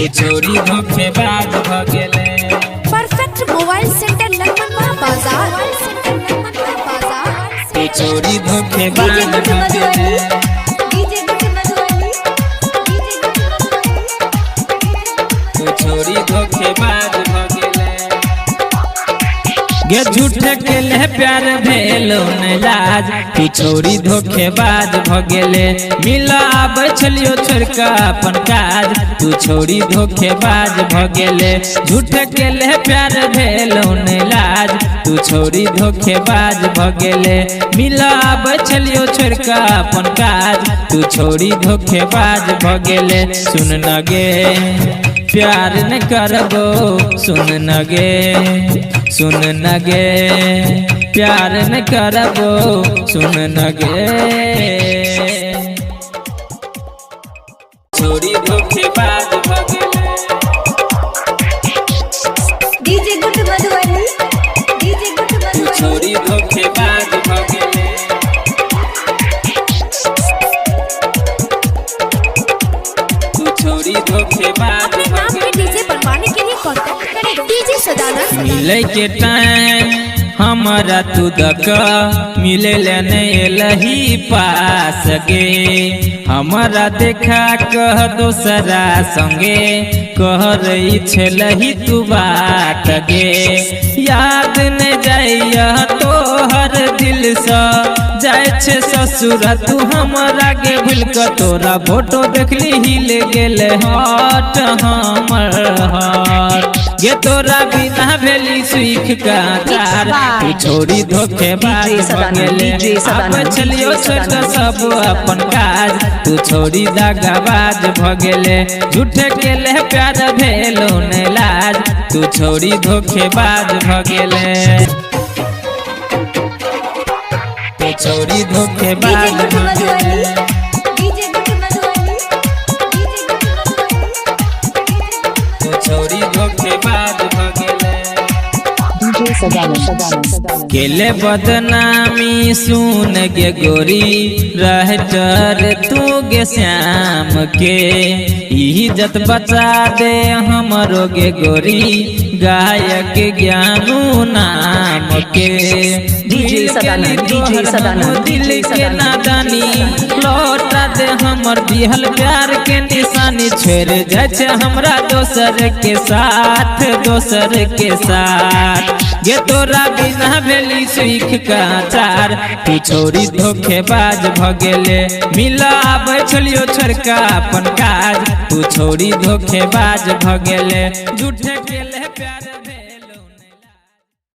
चोरी धोखेबाज भ गेले। परफेक्ट मोबाइल सेंटर लखनऊ बाजार। चोरी धोखेबाज भ गेले। चोरी धोखेबाज भ गेले। गे झूठे के ले प्यार भेलो न लाज, तू छोरी धोखेबाज भ गेले। मिला आबै छलियो छोड़का अपन काज, तू छोरी धोखेबाज भ गेले। झूठे के ले प्यार भेलो न लाज, तू छोरी धोखेबाज भ गेले। मिला आबै छलियो छोड़का अपन काज, तू छोरी धोखेबाज भ गेले। सुन न गे प्यार न करबो, सुन न गे, सुन न गे प्यार न करबो, सुन न गे। छोरी धोखेबाज भ गेले। DJ good Madhubani, DJ good Madhubani. छोरी धोखेबाज भ गेले। छोरी धोखेबाज अपने नाम पे डीजे बनवाने के लिए कांटेक्ट करें डीजे सदानंद। मिले के टाइम हमारा तू दक मिले नहीं लही पास गे। हमारा देखा कह दोसरा संगे कह रही छलही तू बात गे। याद न जाइया तो हर दिल से जाए छे ससुर तू हमारा के भूल कर। तोरा फोटो देखली हिल गेले हट हमर हट गे। तोरा बिना भेली सुख का चार, तू छोरी धोखेबाज भ गेले। अब छलियो छोड़ सब अपन काज, तू छोरी दगाबाज भ गेले। झूठे के ले प्यार भेलो न लाज, तू छोरी धोखेबाज भ गेले। तू छोरी धोखेबाज भ गेले। DJ good Madhubani, DJ good Madhubani. तू छोरी धोखेबाज भ गेले। केले बदनामी सुन गे गोरी रह चर तू गे श्याम के। इज्जत बचा दे हमरो गे गोरी गायक ज्ञानू नाम के। दिल के नादानी लौटा दे हमर दिहल प्यार के निशानी। छोड़ जाए हमरा दोसर के साथ, दोसर के साथ गे। तोरा बिना भेली सुख का चार, तू छोरी धोखेबाज भ गेले। मिला आबै छलियो छोड़का अपन काज, तू छोरी धोखेबाज भ गेले। झूठे के ले प्यार